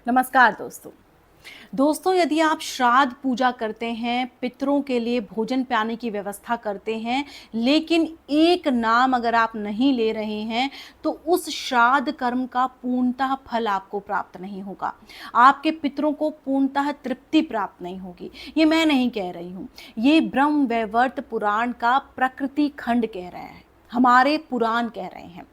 नमस्कार दोस्तों। यदि आप श्राद्ध पूजा करते हैं, पितरों के लिए भोजन पानी की व्यवस्था करते हैं, लेकिन एक नाम अगर आप नहीं ले रहे हैं, तो उस श्राद्ध कर्म का पूर्णतः फल आपको प्राप्त नहीं होगा। आपके पितरों को पूर्णतः तृप्ति प्राप्त नहीं होगी। ये मैं नहीं कह रही हूँ, ये ब्रह्म वैवर्त पुराण का प्रकृति खंड कह रहे हैं, हमारे पुराण कह रहे हैं।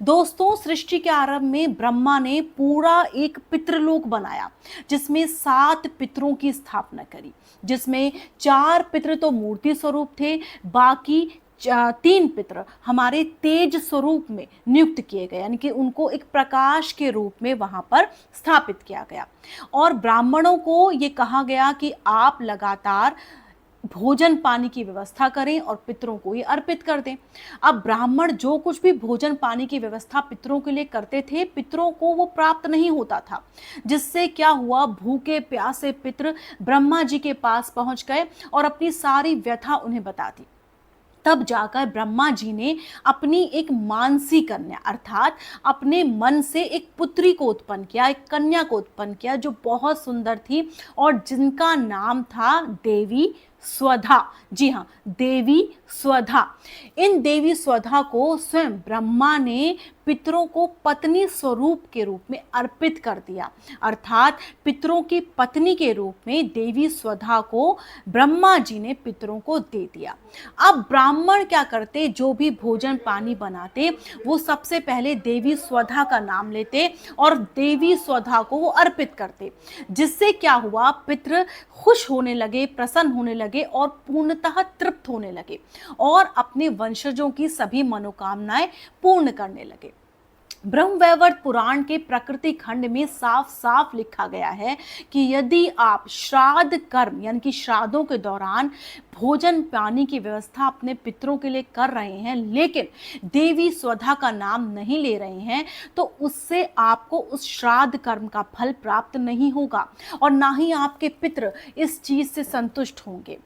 दोस्तों, सृष्टि के आरंभ में ब्रह्मा ने पूरा एक पितृलोक बनाया, जिसमें 7 पितरों की स्थापना करी, जिसमें 4 पितर तो मूर्ति स्वरूप थे, बाकी 3 पितर हमारे तेज स्वरूप में नियुक्त किए गए, यानी कि उनको एक प्रकाश के रूप में वहां पर स्थापित किया गया। और ब्राह्मणों को ये कहा गया कि आप लगातार भोजन पानी की व्यवस्था करें और पितरों को ही अर्पित कर दें। अब ब्राह्मण जो कुछ भी भोजन पानी की व्यवस्था पितरों के लिए करते थे, पितरों को वो प्राप्त नहीं होता था, जिससे क्या हुआ, भूखे प्यासे पितर ब्रह्मा जी के पास पहुंच गए और अपनी सारी व्यथा उन्हें बता दी। तब जाकर ब्रह्मा जी ने अपनी एक मानसी कन्या अर्थात अपने मन से एक पुत्री को उत्पन्न किया, एक कन्या को उत्पन्न किया, जो बहुत सुंदर थी और जिनका नाम था देवी स्वधा। जी हाँ, देवी स्वधा। इन देवी स्वधा को स्वयं ब्रह्मा ने पितरों को पत्नी स्वरूप के रूप में अर्पित कर दिया, अर्थात पितरों की पत्नी के रूप में देवी स्वधा को ब्रह्मा जी ने पितरों को दे दिया। अब ब्राह्मण क्या करते, जो भी भोजन पानी बनाते, वो सबसे पहले देवी स्वधा का नाम लेते और देवी स्वधा को वो अर्पित करते, जिससे क्या हुआ, पितर खुश होने लगे, प्रसन्न होने लगे और पूर्णतः तृप्त होने लगे और अपने वंशजों की सभी मनोकामनाएं पूर्ण करने लगे। ब्रह्मवैवर्त पुराण के प्रकृति खंड में साफ साफ लिखा गया है कि यदि आप श्राद्ध कर्म यानी कि श्राद्धों के दौरान भोजन पानी की व्यवस्था अपने पितरों के लिए कर रहे हैं, लेकिन देवी स्वधा का नाम नहीं ले रहे हैं, तो उससे आपको उस श्राद्ध कर्म का फल प्राप्त नहीं होगा और ना ही आपके पितर इस चीज से संतुष्ट होंगे।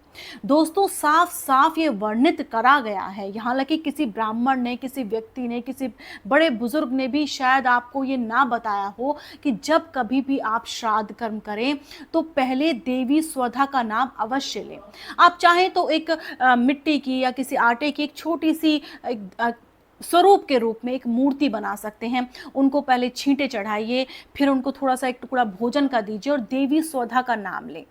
दोस्तों, साफ साफ ये वर्णित करा गया है, यहाँ लगे किसी ब्राह्मण ने, किसी व्यक्ति ने, किसी बड़े बुजुर्ग ने भी शायद आपको ये ना बताया हो कि जब कभी भी आप श्राद्ध कर्म करें तो पहले देवी स्वधा का नाम अवश्य लें। आप चाहें तो एक मिट्टी की या किसी आटे की एक छोटी सी स्वरूप के रूप में एक मूर्ति बना सकते हैं, उनको पहले छींटे चढ़ाइए, फिर उनको थोड़ा सा एक टुकड़ा भोजन का दीजिए और देवी स्वधा का नाम लें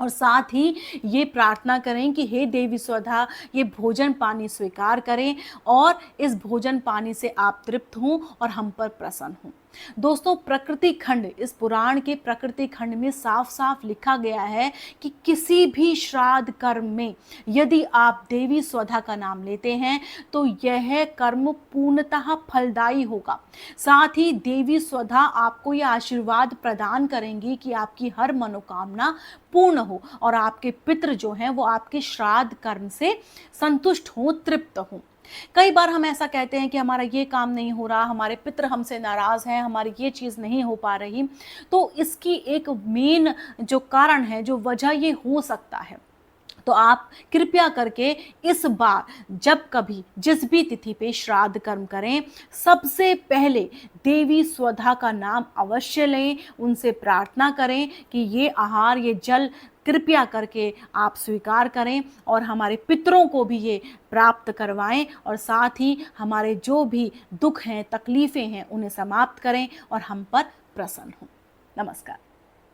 और साथ ही ये प्रार्थना करें कि हे देवी स्वधा, ये भोजन पानी स्वीकार करें और इस भोजन पानी से आप तृप्त हों और हम पर प्रसन्न हों। दोस्तों, प्रकृति खंड, इस पुराण के प्रकृति खंड में साफ साफ लिखा गया है कि किसी भी श्राद्ध कर्म में यदि आप देवी स्वधा का नाम लेते हैं तो यह कर्म पूर्णतः फलदायी होगा। साथ ही देवी स्वधा आपको यह आशीर्वाद प्रदान करेंगी कि आपकी हर मनोकामना पूर्ण हो और आपके पितृ जो हैं वो आपके श्राद्ध कर्म से संतुष्ट हों, तृप्त हों। कई बार हम ऐसा कहते हैं कि हमारा ये काम नहीं हो रहा, हमारे पितृ हमसे नाराज हैं, हमारी ये चीज़ नहीं हो पा रही, तो इसकी एक मेन जो कारण है, जो वजह ये हो सकता है, तो आप कृपया करके इस बार जब कभी जिस भी तिथि पे श्राद्ध कर्म करें, सबसे पहले देवी स्वधा का नाम अवश्य लें, उनसे प्रार्थना करें कि ये आहार, ये जल कृपया करके आप स्वीकार करें और हमारे पितरों को भी ये प्राप्त करवाएं और साथ ही हमारे जो भी दुख हैं, तकलीफ़ें हैं, उन्हें समाप्त करें और हम पर प्रसन्न हों। नमस्कार।